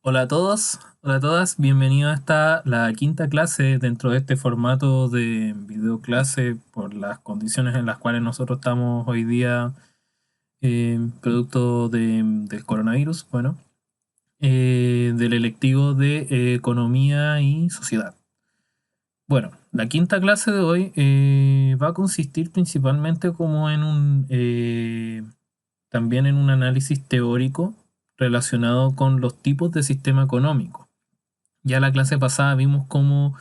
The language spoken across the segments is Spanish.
Hola a todos, hola a todas, bienvenidos a la quinta clase dentro de este formato de videoclase por las condiciones en las cuales nosotros estamos hoy día, producto del coronavirus, bueno, del electivo de Economía y Sociedad. Bueno, la quinta clase de hoy va a consistir principalmente como también en un análisis teórico relacionado con los tipos de sistema económico. Ya la clase pasada vimos como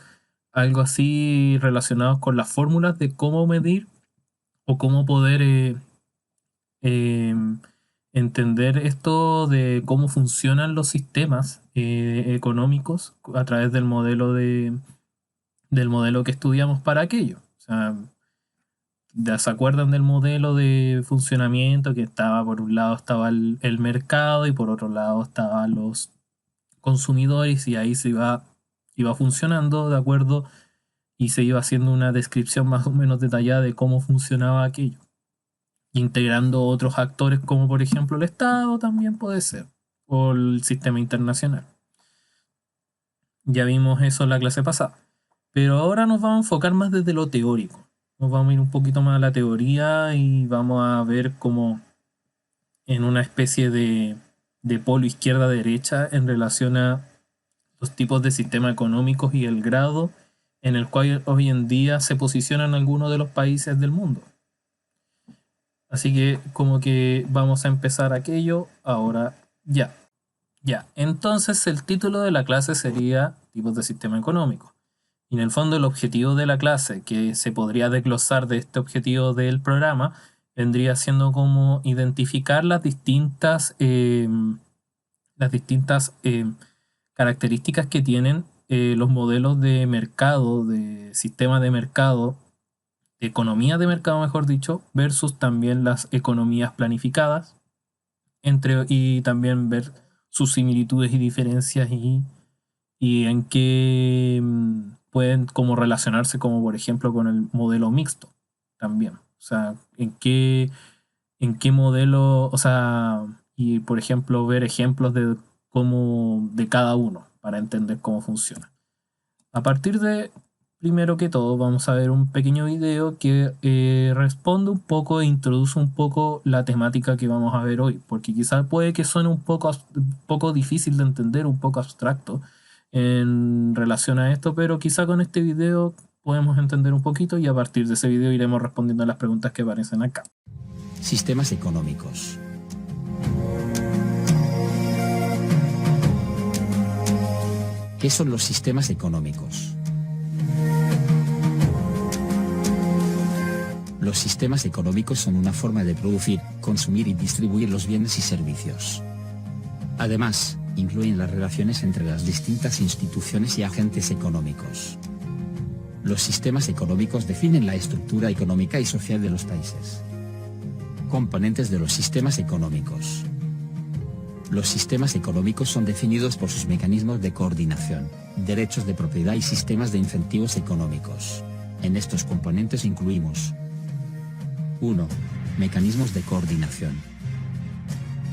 algo así relacionado con las fórmulas de cómo medir o cómo poder eh, entender esto de cómo funcionan los sistemas económicos a través del modelo que estudiamos para aquello. O sea, ya se acuerdan del modelo de funcionamiento que estaba, por un lado estaba el mercado y por otro lado estaban los consumidores y ahí iba funcionando de acuerdo y se iba haciendo una descripción más o menos detallada de cómo funcionaba aquello, integrando otros actores como por ejemplo el Estado también puede ser, o el sistema internacional. Ya vimos eso en la clase pasada, pero ahora nos vamos a enfocar más desde lo teórico. Nos vamos a ir un poquito más a la teoría y vamos a ver cómo en una especie de polo izquierda-derecha en relación a los tipos de sistemas económicos y el grado en el cual hoy en día se posicionan algunos de los países del mundo. Así que como que vamos a empezar aquello ahora ya. Ya, entonces el título de la clase sería tipos de sistema económico. Y en el fondo el objetivo de la clase, que se podría desglosar de este objetivo del programa, vendría siendo como identificar las distintas características que tienen los modelos de mercado, de sistema de mercado, de economía de mercado, mejor dicho, versus también las economías planificadas, y también ver sus similitudes y diferencias y en qué pueden como relacionarse, como por ejemplo con el modelo mixto también. O sea, en qué modelo, o sea, y por ejemplo ver ejemplos de cada uno para entender cómo funciona. A partir de, primero que todo, vamos a ver un pequeño video que responde un poco e introduce un poco la temática que vamos a ver hoy, porque quizás puede que suene un poco difícil de entender, un poco abstracto en relación a esto, pero quizá con este video podemos entender un poquito y a partir de ese video iremos respondiendo a las preguntas que aparecen acá. Sistemas económicos. ¿Qué son los sistemas económicos? Los sistemas económicos son una forma de producir, consumir y distribuir los bienes y servicios. Además, incluyen las relaciones entre las distintas instituciones y agentes económicos. Los sistemas económicos definen la estructura económica y social de los países. Componentes de los sistemas económicos. Los sistemas económicos son definidos por sus mecanismos de coordinación, derechos de propiedad y sistemas de incentivos económicos. En estos componentes incluimos 1. Mecanismos de coordinación.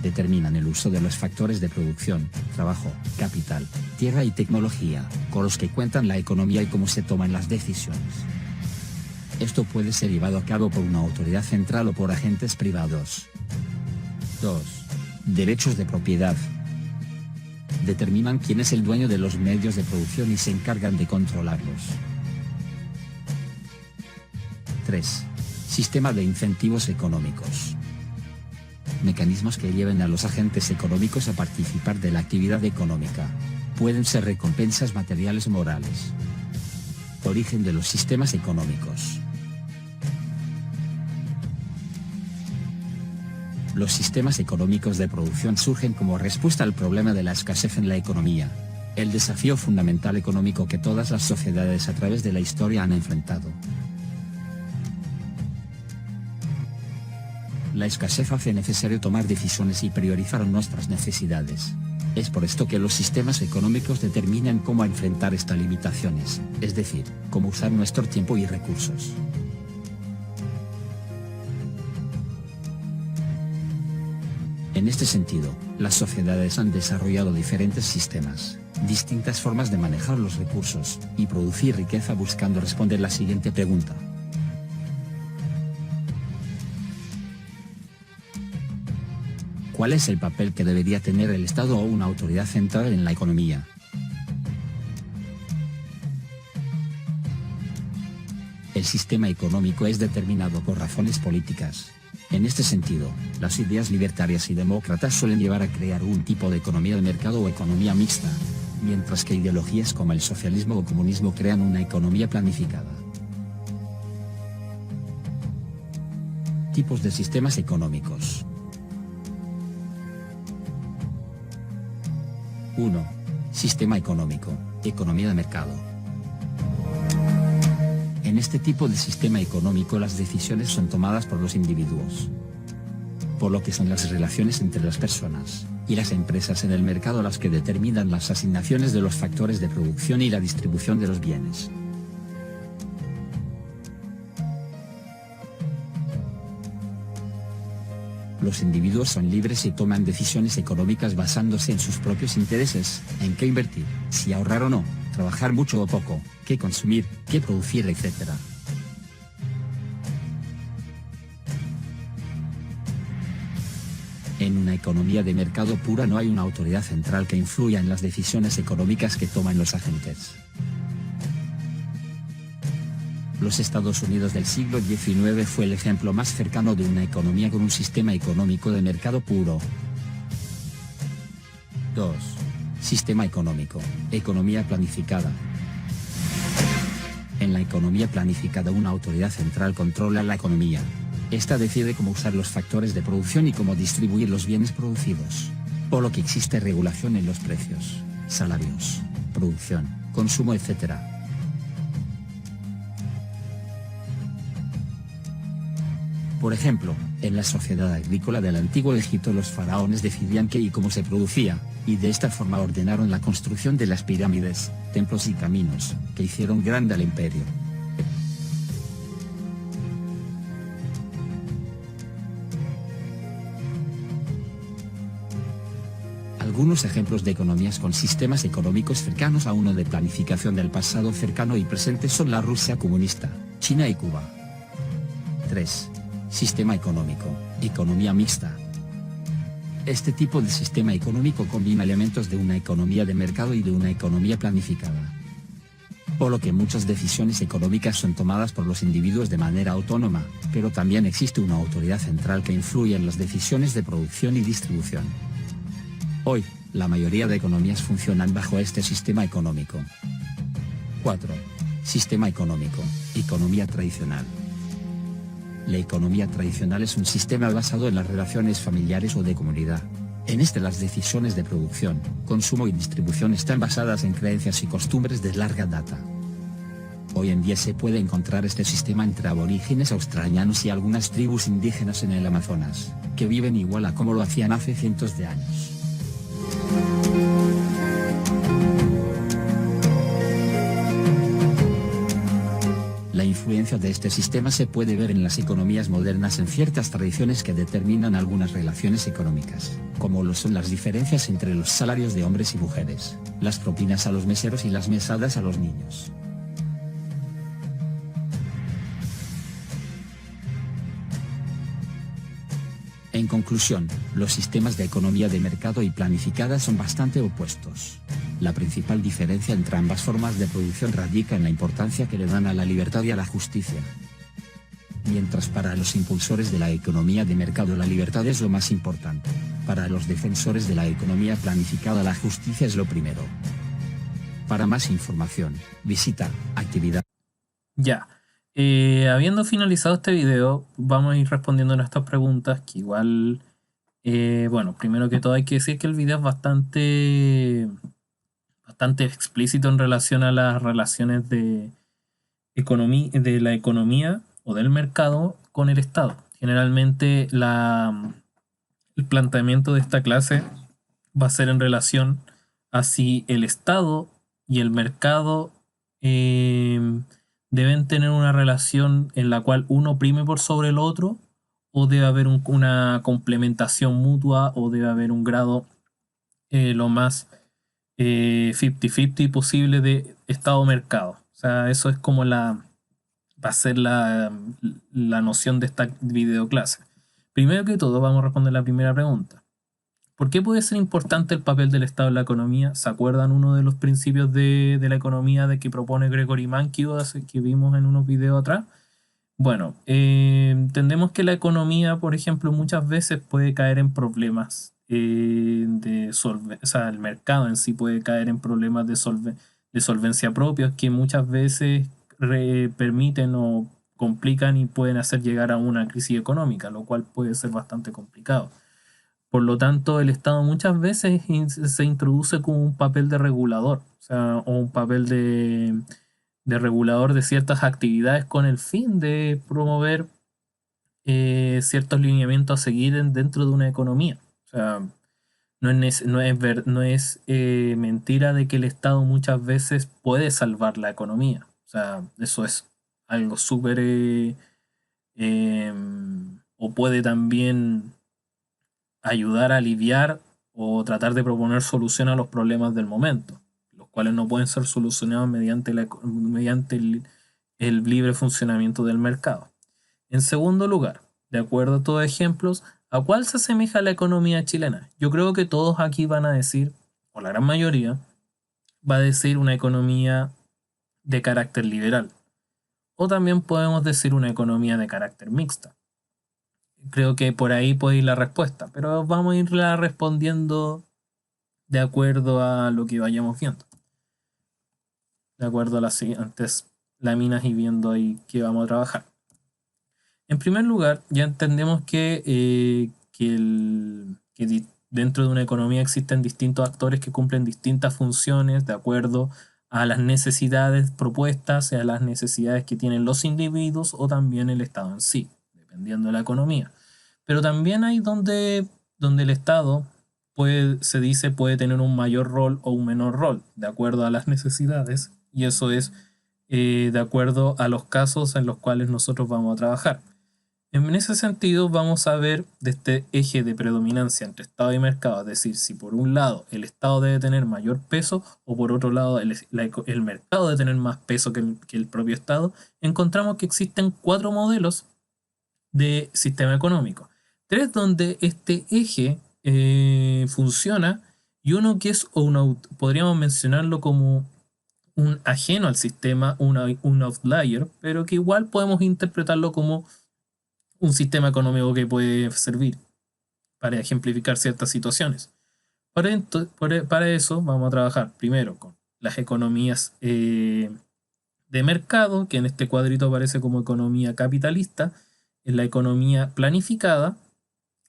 Determinan el uso de los factores de producción, trabajo, capital, tierra y tecnología, con los que cuentan la economía y cómo se toman las decisiones. Esto puede ser llevado a cabo por una autoridad central o por agentes privados. 2. Derechos de propiedad. Determinan quién es el dueño de los medios de producción y se encargan de controlarlos. 3. Sistema de incentivos económicos. Mecanismos que lleven a los agentes económicos a participar de la actividad económica. Pueden ser recompensas materiales o morales. Origen de los sistemas económicos. Los sistemas económicos de producción surgen como respuesta al problema de la escasez en la economía, el desafío fundamental económico que todas las sociedades a través de la historia han enfrentado. La escasez hace necesario tomar decisiones y priorizar nuestras necesidades. Es por esto que los sistemas económicos determinan cómo enfrentar estas limitaciones, es decir, cómo usar nuestro tiempo y recursos. En En este sentido, las sociedades han desarrollado diferentes sistemas, distintas formas de manejar los recursos, y producir riqueza buscando responder la siguiente pregunta. ¿Cuál es el papel que debería tener el Estado o una autoridad central en la economía? El sistema económico es determinado por razones políticas. En este sentido, las ideas libertarias y demócratas suelen llevar a crear un tipo de economía de mercado o economía mixta, mientras que ideologías como el socialismo o comunismo crean una economía planificada. Tipos de sistemas económicos. 1. Sistema económico, economía de mercado. En este tipo de sistema económico las decisiones son tomadas por los individuos, por lo que son las relaciones entre las personas y las empresas en el mercado las que determinan las asignaciones de los factores de producción y la distribución de los bienes. Los individuos son libres y toman decisiones económicas basándose en sus propios intereses, en qué invertir, si ahorrar o no, trabajar mucho o poco, qué consumir, qué producir, etc. En una economía de mercado pura no hay una autoridad central que influya en las decisiones económicas que toman los agentes. Los Estados Unidos del siglo XIX fue el ejemplo más cercano de una economía con un sistema económico de mercado puro. 2. Sistema económico, economía planificada. En la economía planificada una autoridad central controla la economía. Esta decide cómo usar los factores de producción y cómo distribuir los bienes producidos, por lo que existe regulación en los precios, salarios, producción, consumo, etc. Por ejemplo, en la sociedad agrícola del antiguo Egipto los faraones decidían qué y cómo se producía, y de esta forma ordenaron la construcción de las pirámides, templos y caminos, que hicieron grande al imperio. Algunos ejemplos de economías con sistemas económicos cercanos a uno de planificación del pasado cercano y presente son la Rusia comunista, China y Cuba. 3. Sistema económico, economía mixta. Este tipo de sistema económico combina elementos de una economía de mercado y de una economía planificada, por lo que muchas decisiones económicas son tomadas por los individuos de manera autónoma, pero también existe una autoridad central que influye en las decisiones de producción y distribución. Hoy, la mayoría de economías funcionan bajo este sistema económico. 4. Sistema económico, economía tradicional. La economía tradicional es un sistema basado en las relaciones familiares o de comunidad. En este las decisiones de producción, consumo y distribución están basadas en creencias y costumbres de larga data. Hoy en día se puede encontrar este sistema entre aborígenes australianos y algunas tribus indígenas en el Amazonas, que viven igual a como lo hacían hace cientos de años. La influencia de este sistema se puede ver en las economías modernas en ciertas tradiciones que determinan algunas relaciones económicas, como lo son las diferencias entre los salarios de hombres y mujeres, las propinas a los meseros y las mesadas a los niños. En conclusión, los sistemas de economía de mercado y planificada son bastante opuestos. La principal diferencia entre ambas formas de producción radica en la importancia que le dan a la libertad y a la justicia. Mientras para los impulsores de la economía de mercado la libertad es lo más importante, para los defensores de la economía planificada la justicia es lo primero. Para más información, visita actividad. Ya. Habiendo finalizado este video, vamos a ir respondiendo a nuestras preguntas, que igual, bueno, primero que todo hay que decir que el video es bastante explícito en relación a las relaciones de la economía o del mercado con el Estado. Generalmente el planteamiento de esta clase va a ser en relación a si el Estado y el mercado deben tener una relación en la cual uno prime por sobre el otro o debe haber una complementación mutua, o debe haber un grado lo más 50-50 posible de Estado-mercado. O sea, eso es como va a ser la noción de esta videoclase. Primero que todo, vamos a responder la primera pregunta. ¿Por qué puede ser importante el papel del Estado en la economía? ¿Se acuerdan uno de los principios de la economía de que propone Gregory Mankiw, que vimos en unos videos atrás? Bueno, entendemos que la economía, por ejemplo, muchas veces puede caer en problemas o sea, el mercado en sí puede caer en problemas de solvencia propios que muchas veces permiten o complican y pueden hacer llegar a una crisis económica, lo cual puede ser bastante complicado. Por lo tanto, el Estado muchas veces se introduce como un papel de regulador, o sea, o un papel de regulador de ciertas actividades con el fin de promover ciertos lineamientos a seguir dentro de una economía. O sea, no es mentira de que el Estado muchas veces puede salvar la economía. O sea, eso es algo súper... o puede también ayudar a aliviar o tratar de proponer solución a los problemas del momento, los cuales no pueden ser solucionados mediante el libre funcionamiento del mercado. En segundo lugar, de acuerdo a todos ejemplos, ¿a cuál se asemeja la economía chilena? Yo creo que todos aquí van a decir, o la gran mayoría, va a decir una economía de carácter liberal. O también podemos decir una economía de carácter mixta. Creo que por ahí puede ir la respuesta, pero vamos a irla respondiendo de acuerdo a lo que vayamos viendo. De acuerdo a las siguientes láminas y viendo ahí qué vamos a trabajar. En primer lugar, ya entendemos que dentro de una economía existen distintos actores que cumplen distintas funciones de acuerdo a las necesidades propuestas y a las necesidades que tienen los individuos o también el Estado en sí, dependiendo de la economía. Pero también hay donde el Estado se dice puede tener un mayor rol o un menor rol, de acuerdo a las necesidades, y eso es de acuerdo a los casos en los cuales nosotros vamos a trabajar. En ese sentido, vamos a ver de este eje de predominancia entre Estado y mercado, es decir, si por un lado el Estado debe tener mayor peso o por otro lado el mercado debe tener más peso que el propio Estado, encontramos que existen 4 modelos de sistema económico. 3 donde este eje funciona y uno que es podríamos mencionarlo como un ajeno al sistema, un outlier, pero que igual podemos interpretarlo como un sistema económico que puede servir para ejemplificar ciertas situaciones. Para eso vamos a trabajar primero con las economías de mercado, que en este cuadrito aparece como economía capitalista, en la economía planificada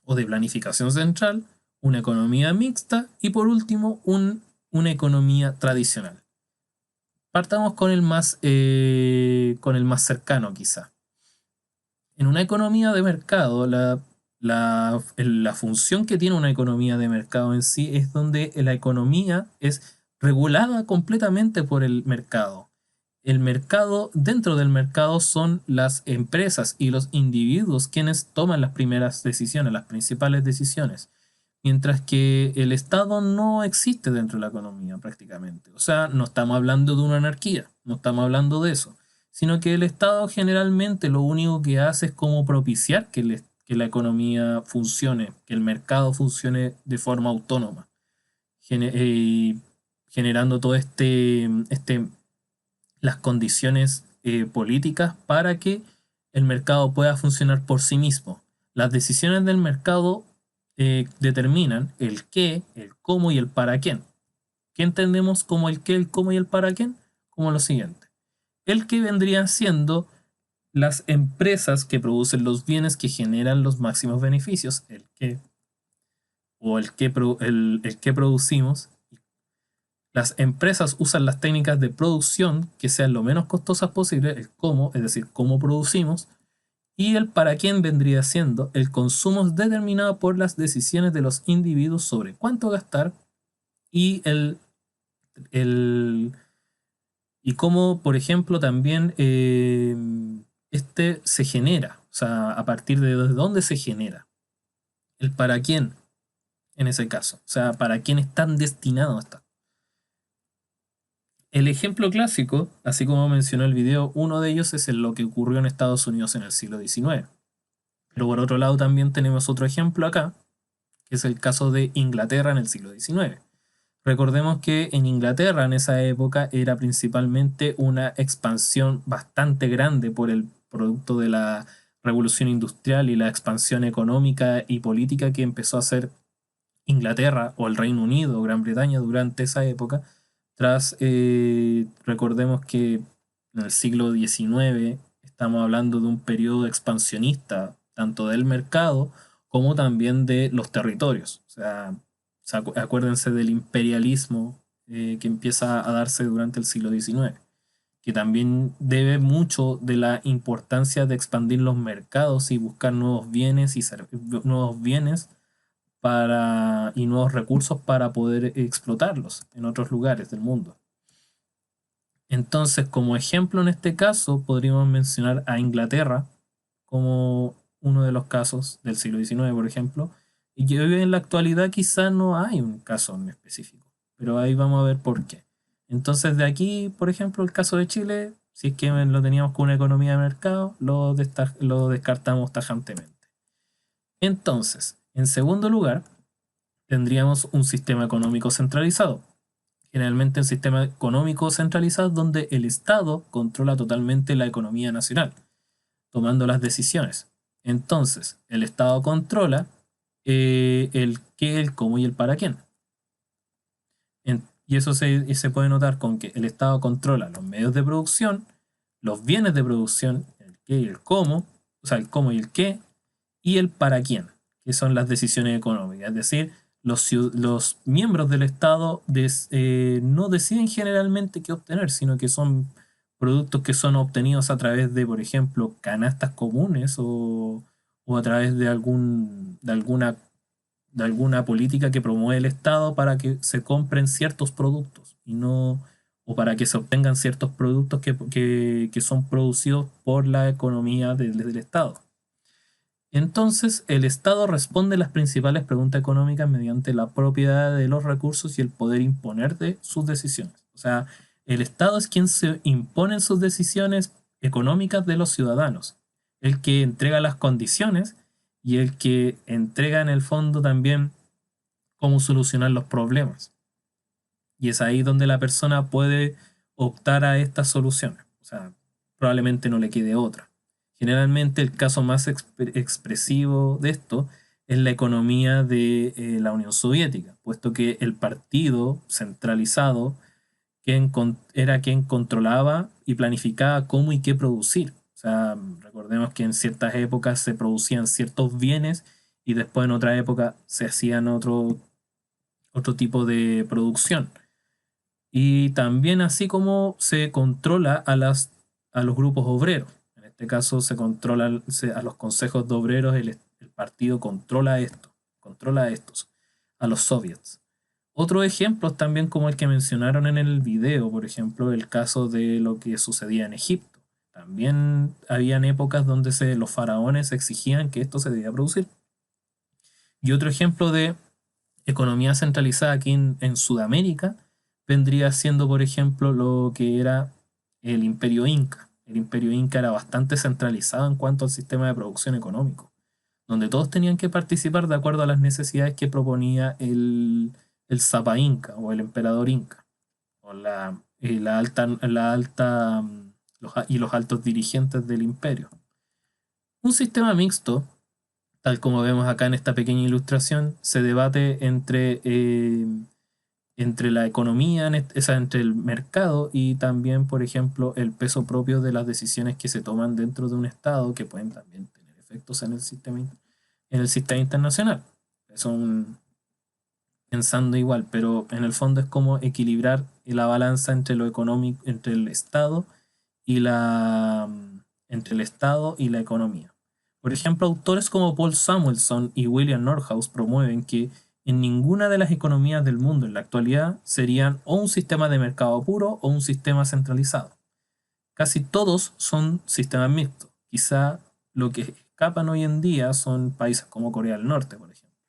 o de planificación central, una economía mixta y por último una economía tradicional. Partamos con el más cercano quizá. En una economía de mercado, la función que tiene una economía de mercado en sí es donde la economía es regulada completamente por el mercado. El mercado, dentro del mercado son las empresas y los individuos quienes toman las primeras decisiones, las principales decisiones, mientras que el Estado no existe dentro de la economía prácticamente. O sea, no estamos hablando de una anarquía, no estamos hablando de eso, sino que el Estado generalmente lo único que hace es como propiciar que la economía funcione, que el mercado funcione de forma autónoma, generando todo las condiciones políticas para que el mercado pueda funcionar por sí mismo. Las decisiones del mercado determinan el qué, el cómo y el para quién. ¿Qué entendemos como el qué, el cómo y el para quién? Como lo siguiente. El que vendrían siendo las empresas que producen los bienes que generan los máximos beneficios, el qué, o el que producimos. Las empresas usan las técnicas de producción que sean lo menos costosas posible, el cómo, es decir, cómo producimos, y el para quién vendría siendo el consumo determinado por las decisiones de los individuos sobre cuánto gastar y y cómo, por ejemplo, también este se genera. O sea, a partir de dónde se genera, el para quién en ese caso, o sea, para quién están destinados estas. El ejemplo clásico, así como mencionó el video, uno de ellos es lo que ocurrió en Estados Unidos en el siglo XIX. Pero por otro lado también tenemos otro ejemplo acá, que es el caso de Inglaterra en el siglo XIX. Recordemos que en Inglaterra en esa época era principalmente una expansión bastante grande por el producto de la revolución industrial y la expansión económica y política que empezó a hacer Inglaterra o el Reino Unido o Gran Bretaña durante esa época. Recordemos que en el siglo XIX estamos hablando de un periodo expansionista, tanto del mercado como también de los territorios. O sea, acuérdense del imperialismo que empieza a darse durante el siglo XIX, que también debe mucho de la importancia de expandir los mercados y buscar nuevos bienes y nuevos recursos para poder explotarlos en otros lugares del mundo. Entonces, como ejemplo en este caso, podríamos mencionar a Inglaterra como uno de los casos del siglo XIX, por ejemplo, y que hoy en la actualidad quizá no hay un caso en específico, pero ahí vamos a ver por qué. Entonces, de aquí, por ejemplo, el caso de Chile, si es que lo teníamos con una economía de mercado, lo descartamos tajantemente. Entonces, en segundo lugar, tendríamos un sistema económico centralizado. Generalmente un sistema económico centralizado donde el Estado controla totalmente la economía nacional, tomando las decisiones. Entonces, el Estado controla el qué, el cómo y el para quién. Y eso se puede notar con que el Estado controla los medios de producción, los bienes de producción, el qué y el cómo, o sea, el cómo y el qué, y el para quién, que son las decisiones económicas. Es decir, los miembros del Estado no deciden generalmente qué obtener, sino que son productos que son obtenidos a través de, por ejemplo, canastas comunes o a través de alguna política que promueve el Estado para que se compren ciertos productos y no o para que se obtengan ciertos productos que son producidos por la economía del Estado. Entonces, el Estado responde las principales preguntas económicas mediante la propiedad de los recursos y el poder imponer de sus decisiones. O sea, el Estado es quien se impone sus decisiones económicas de los ciudadanos, el que entrega las condiciones y el que entrega en el fondo también cómo solucionar los problemas. Y es ahí donde la persona puede optar a estas soluciones. O sea, probablemente no le quede otra. Generalmente el caso más expresivo de esto es la economía de la Unión Soviética, puesto que el partido centralizado era quien controlaba y planificaba cómo y qué producir. O sea, recordemos que en ciertas épocas se producían ciertos bienes y después en otra época se hacían otro tipo de producción. Y también así como se controla a los grupos obreros. En este caso se controla a los consejos de obreros, el partido controla a estos, a los soviets. Otros ejemplos también como el que mencionaron en el video, por ejemplo, el caso de lo que sucedía en Egipto. También habían épocas donde los faraones exigían que esto se debía producir. Y otro ejemplo de economía centralizada aquí en Sudamérica vendría siendo, por ejemplo, lo que era el Imperio Inca. El Imperio Inca era bastante centralizado en cuanto al sistema de producción económico, donde todos tenían que participar de acuerdo a las necesidades que proponía el Zapa Inca o el emperador Inca, o los altos dirigentes del imperio. Un sistema mixto, tal como vemos acá en esta pequeña ilustración, se debate entre la economía, entre el mercado y también, por ejemplo, el peso propio de las decisiones que se toman dentro de un Estado que pueden también tener efectos en el sistema internacional. Son pensando igual, pero en el fondo es como equilibrar la balanza entre lo económico, entre el Estado y la economía. Por ejemplo, autores como Paul Samuelson y William Nordhaus promueven que en ninguna de las economías del mundo en la actualidad serían o un sistema de mercado puro o un sistema centralizado. Casi todos son sistemas mixtos. Quizá lo que escapan hoy en día son países como Corea del Norte, por ejemplo.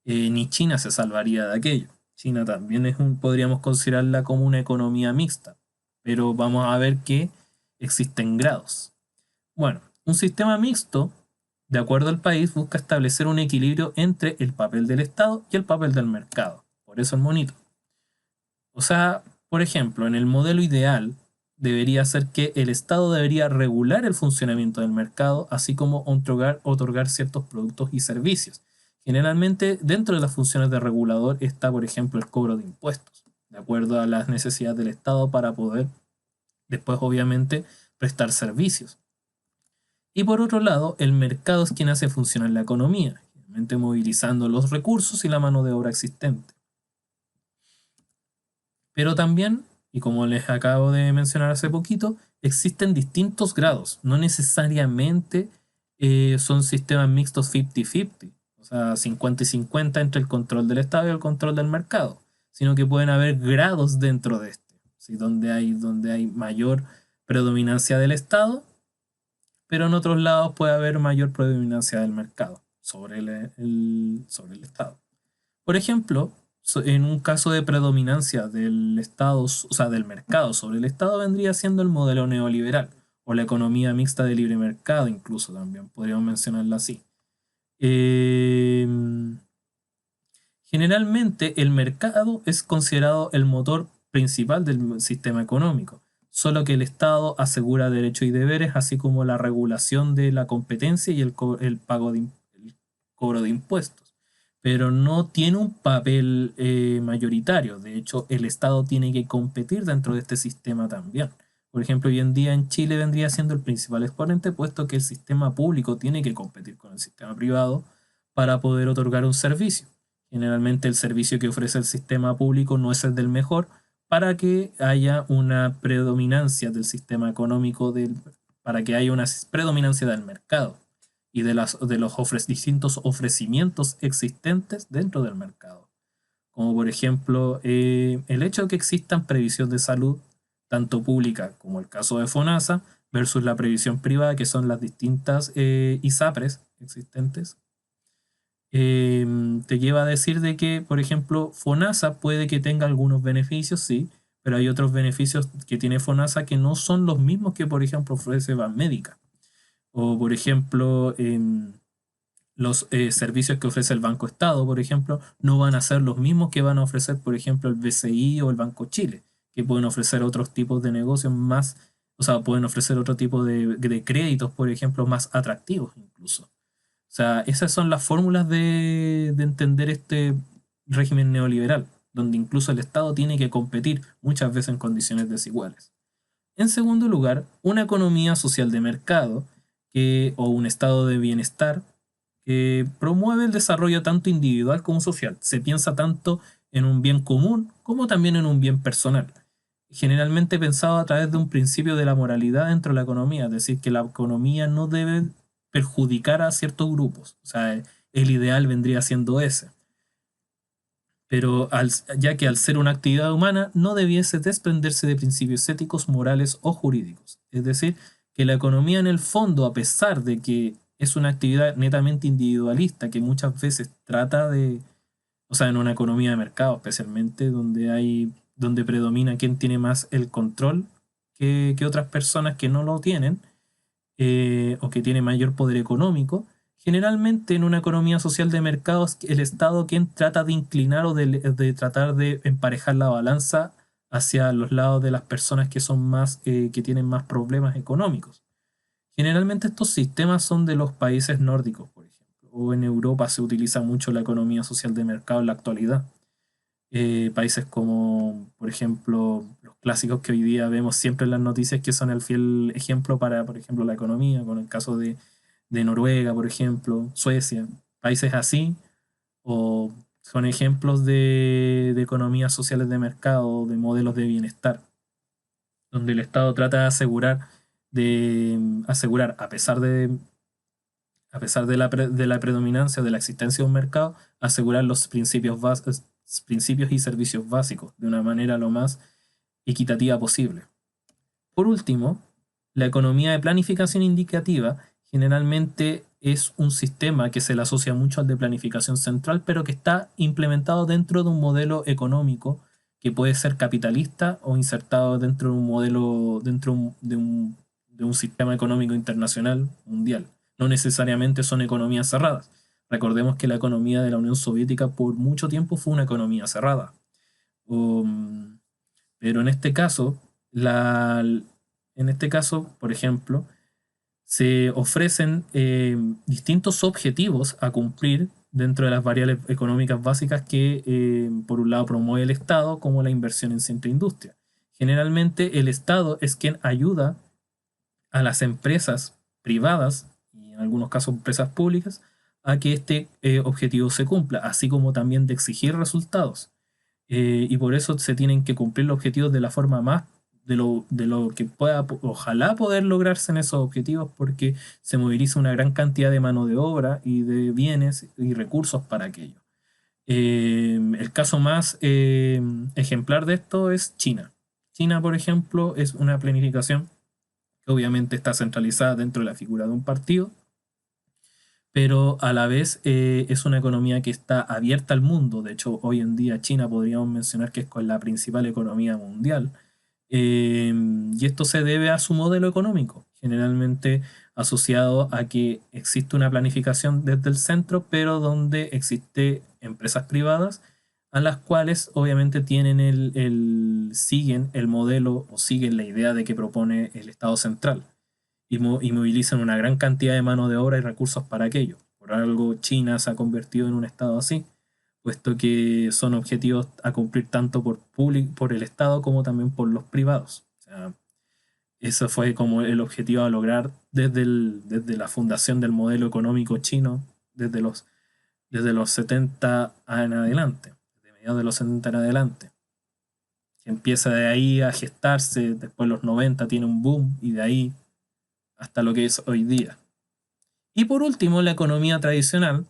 Ni China se salvaría de aquello. China también podríamos considerarla como una economía mixta, pero vamos a ver que existen grados. Bueno, un sistema mixto, de acuerdo al país, busca establecer un equilibrio entre el papel del Estado y el papel del mercado. Por eso el monito. O sea, por ejemplo, en el modelo ideal debería ser que el Estado debería regular el funcionamiento del mercado, así como otorgar ciertos productos y servicios. Generalmente, dentro de las funciones de regulador está, por ejemplo, el cobro de impuestos, de acuerdo a las necesidades del Estado para poder después, obviamente, prestar servicios. Y por otro lado, el mercado es quien hace funcionar la economía, generalmente movilizando los recursos y la mano de obra existente. Pero también, y como les acabo de mencionar hace poquito, existen distintos grados. No necesariamente son sistemas mixtos 50-50, o sea, 50 y 50 entre el control del Estado y el control del mercado, sino que pueden haber grados dentro de este, ¿sí? donde hay mayor predominancia del Estado, pero en otros lados puede haber mayor predominancia del mercado sobre sobre el Estado. Por ejemplo, en un caso de predominancia del Estado, o sea, del mercado sobre el Estado, vendría siendo el modelo neoliberal o la economía mixta de libre mercado, incluso también podríamos mencionarla así. Generalmente el mercado es considerado el motor principal del sistema económico, solo que el Estado asegura derechos y deberes, así como la regulación de la competencia y el cobro de impuestos, pero no tiene un papel mayoritario. De hecho, el Estado tiene que competir dentro de este sistema también. Por ejemplo, hoy en día en Chile vendría siendo el principal exponente, puesto que el sistema público tiene que competir con el sistema privado para poder otorgar un servicio. Generalmente el servicio que ofrece el sistema público no es el del mejor, para que haya una predominancia del sistema económico, para que haya una predominancia del mercado y de los distintos ofrecimientos existentes dentro del mercado. Como por ejemplo, el hecho de que existan previsión de salud, tanto pública como el caso de FONASA, versus la previsión privada, que son las distintas ISAPRES existentes, te lleva a decir de que, por ejemplo, FONASA puede que tenga algunos beneficios, sí, pero hay otros beneficios que tiene FONASA que no son los mismos que, por ejemplo, ofrece Banmédica. O, por ejemplo, los servicios que ofrece el Banco Estado, por ejemplo, no van a ser los mismos que van a ofrecer, por ejemplo, el BCI o el Banco Chile, que pueden ofrecer otros tipos de negocios más, o sea, pueden ofrecer otro tipo de créditos, por ejemplo, más atractivos incluso. O sea, esas son las fórmulas de entender este régimen neoliberal, donde incluso el Estado tiene que competir muchas veces en condiciones desiguales. En segundo lugar, una economía social de mercado o un estado de bienestar que promueve el desarrollo tanto individual como social. Se piensa tanto en un bien común como también en un bien personal. Generalmente pensado a través de un principio de la moralidad dentro de la economía, es decir, que la economía no debe perjudicar a ciertos grupos. O sea, el ideal vendría siendo ese. Pero ya que al ser una actividad humana no debiese desprenderse de principios éticos, morales o jurídicos. Es decir, que la economía en el fondo, a pesar de que es una actividad netamente individualista, que muchas veces trata de, o sea, en una economía de mercado especialmente, donde predomina quién tiene más el control que otras personas que no lo tienen, o que tiene mayor poder económico. Generalmente en una economía social de mercado es el Estado quien trata de inclinar o de tratar de emparejar la balanza hacia los lados de las personas que son más, que tienen más problemas económicos. Generalmente estos sistemas son de los países nórdicos, por ejemplo, o en Europa se utiliza mucho la economía social de mercado en la actualidad. Países como, por ejemplo, los clásicos que hoy día vemos siempre en las noticias, que son el fiel ejemplo para, por ejemplo, la economía, con el caso de Noruega, por ejemplo, Suecia, países así, o son ejemplos de economías sociales de mercado, de modelos de bienestar, donde el Estado trata de asegurar, a pesar de la predominancia de la existencia de un mercado, asegurar los principios y servicios básicos de una manera lo más equitativa posible. Por último, la economía de planificación indicativa generalmente es un sistema que se le asocia mucho al de planificación central, pero que está implementado dentro de un modelo económico que puede ser capitalista o insertado dentro de un modelo, de un sistema económico internacional mundial. No necesariamente son economías cerradas. Recordemos que la economía de la Unión Soviética por mucho tiempo fue una economía cerrada. Um, pero en este caso, por ejemplo, se ofrecen distintos objetivos a cumplir dentro de las variables económicas básicas que, por un lado, promueve el Estado, como la inversión en ciencia e industria. Generalmente, el Estado es quien ayuda a las empresas privadas, y en algunos casos empresas públicas, a que este objetivo se cumpla, así como también de exigir resultados. Y por eso se tienen que cumplir los objetivos de la forma más de lo que pueda, ojalá poder lograrse en esos objetivos, porque se moviliza una gran cantidad de mano de obra y de bienes y recursos para aquello. El caso más ejemplar de esto es China. China, por ejemplo, es una planificación que obviamente está centralizada dentro de la figura de un partido, pero a la vez es una economía que está abierta al mundo. De hecho, hoy en día China podríamos mencionar que es la principal economía mundial. Y esto se debe a su modelo económico, generalmente asociado a que existe una planificación desde el centro, pero donde existe empresas privadas a las cuales obviamente tienen siguen el modelo o siguen la idea de que propone el Estado central y movilizan una gran cantidad de mano de obra y recursos para aquello. Por algo China se ha convertido en un Estado así, puesto que son objetivos a cumplir tanto por el Estado como también por los privados. O sea, eso fue como el objetivo a lograr desde la fundación del modelo económico chino, desde los 70 en adelante, desde mediados de los 70 en adelante. Que empieza de ahí a gestarse, después los 90 tiene un boom y de ahí hasta lo que es hoy día. Y por último, la economía tradicional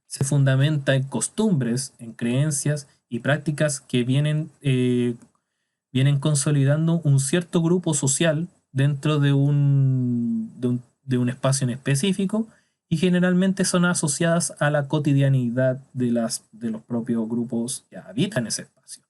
se fundamenta en costumbres, en creencias y prácticas que vienen consolidando un cierto grupo social dentro de un espacio en específico y generalmente son asociadas a la cotidianidad de los propios grupos que habitan ese espacio.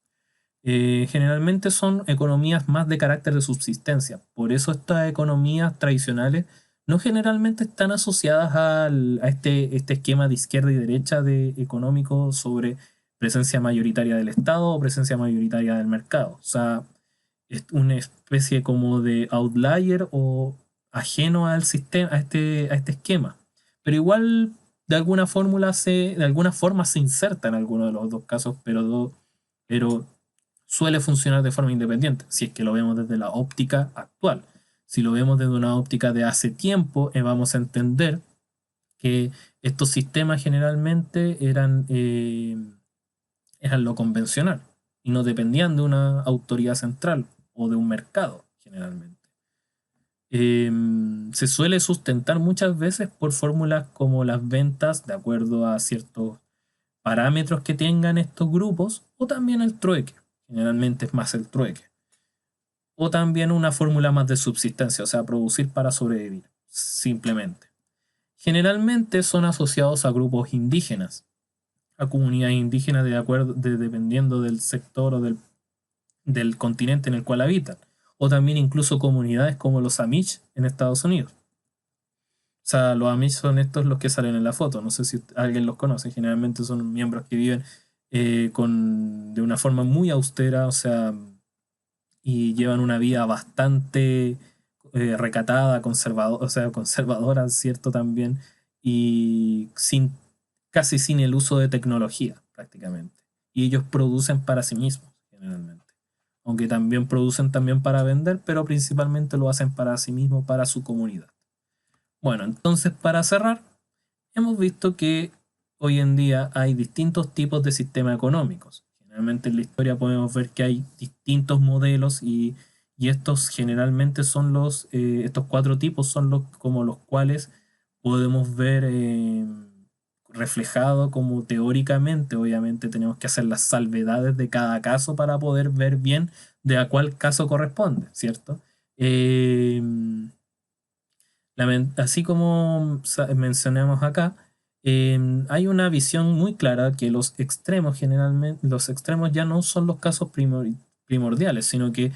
Generalmente son economías más de carácter de subsistencia, por eso estas economías tradicionales no generalmente están asociadas este esquema de izquierda y derecha de económico sobre presencia mayoritaria del Estado o presencia mayoritaria del mercado. O sea, es una especie como de outlier o ajeno al sistema, a este esquema. Pero igual de alguna forma se inserta en alguno de los dos casos, pero suele funcionar de forma independiente, si es que lo vemos desde la óptica actual. Si lo vemos desde una óptica de hace tiempo, vamos a entender que estos sistemas generalmente eran lo convencional y no dependían de una autoridad central o de un mercado, generalmente. Se suele sustentar muchas veces por fórmulas como las ventas de acuerdo a ciertos parámetros que tengan estos grupos o también el trueque. Generalmente es más el trueque. O también una fórmula más de subsistencia, o sea, producir para sobrevivir, simplemente. Generalmente son asociados a grupos indígenas, a comunidades indígenas dependiendo del sector o del continente en el cual habitan, o también incluso comunidades como los Amish en Estados Unidos. O sea, los Amish son estos los que salen en la foto, no sé si alguien los conoce, generalmente son miembros que viven de una forma muy austera, o sea, y llevan una vida bastante recatada, o sea, conservadora, ¿cierto? También, y casi sin el uso de tecnología, prácticamente. Y ellos producen para sí mismos, generalmente. Aunque también producen también para vender, pero principalmente lo hacen para sí mismos, para su comunidad. Bueno, entonces para cerrar, hemos visto que hoy en día hay distintos tipos de sistemas económicos. Generalmente en la historia podemos ver que hay distintos modelos y estos generalmente son estos cuatro tipos son como los cuales podemos ver reflejado como teóricamente. Obviamente tenemos que hacer las salvedades de cada caso para poder ver bien de a cuál caso corresponde, ¿cierto? Eh, Así como mencionamos acá, hay una visión muy clara que los extremos generalmente, los extremos ya no son los casos primordiales, sino que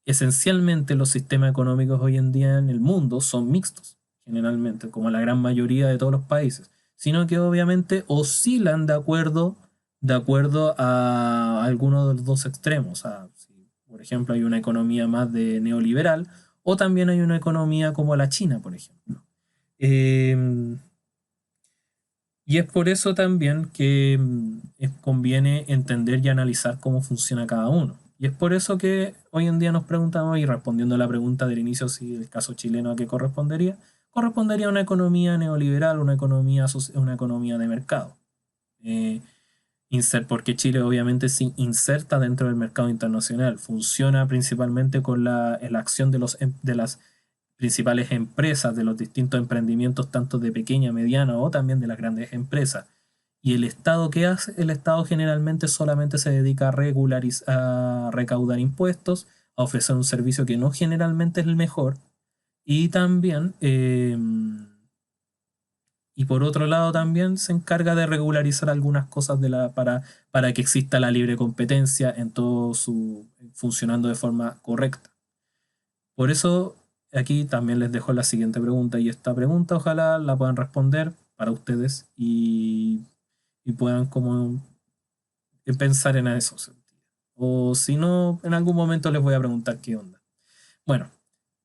esencialmente los sistemas económicos hoy en día en el mundo son mixtos, generalmente, como la gran mayoría de todos los países, sino que obviamente oscilan de acuerdo a alguno de los dos extremos. O sea, si, por ejemplo, hay una economía más de neoliberal o también hay una economía como la China, por ejemplo. Eh, y es por eso también que conviene entender y analizar cómo funciona cada uno. Y es por eso que hoy en día nos preguntamos, y respondiendo a la pregunta del inicio, si el caso chileno a qué correspondería, correspondería a una economía neoliberal, una economía de mercado. Eh, Porque Chile obviamente se inserta dentro del mercado internacional, funciona principalmente con la acción de las principales empresas, de los distintos emprendimientos, tanto de pequeña, mediana o también de las grandes empresas. ¿Y el Estado qué hace? El Estado generalmente solamente se dedica a recaudar impuestos, a ofrecer un servicio que no generalmente es el mejor, y también, y por otro lado también se encarga de regularizar algunas cosas para que exista la libre competencia en todo funcionando de forma correcta. Por eso aquí también les dejo la siguiente pregunta, y esta pregunta ojalá la puedan responder para ustedes y puedan como pensar en eso. O si no, en algún momento les voy a preguntar qué onda. Bueno,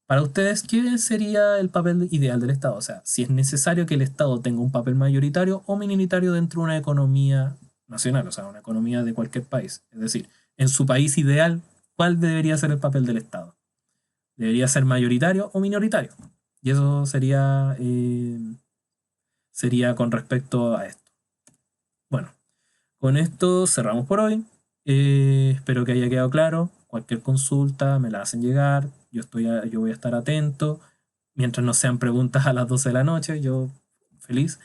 para ustedes, ¿qué sería el papel ideal del Estado? O sea, si es necesario que el Estado tenga un papel mayoritario o minoritario dentro de una economía nacional, o sea, una economía de cualquier país. Es decir, en su país ideal, ¿cuál debería ser el papel del Estado? ¿Debería ser mayoritario o minoritario? Y eso sería con respecto a esto. Bueno, con esto cerramos por hoy. Espero que haya quedado claro. Cualquier consulta me la hacen llegar. Yo voy a estar atento. Mientras no sean preguntas a las 12 de la noche, yo feliz.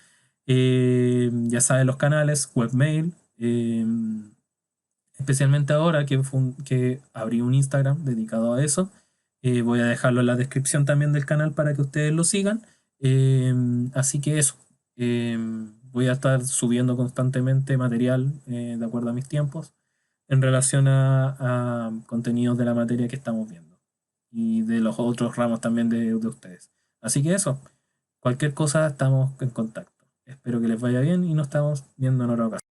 Ya saben los canales, webmail. Especialmente ahora que abrí un Instagram dedicado a eso. Voy a dejarlo en la descripción también del canal para que ustedes lo sigan. Así que eso. Voy a estar subiendo constantemente material de acuerdo a mis tiempos en relación a contenidos de la materia que estamos viendo y de los otros ramos también de ustedes. Así que eso. Cualquier cosa estamos en contacto. Espero que les vaya bien y nos estamos viendo en otra ocasión.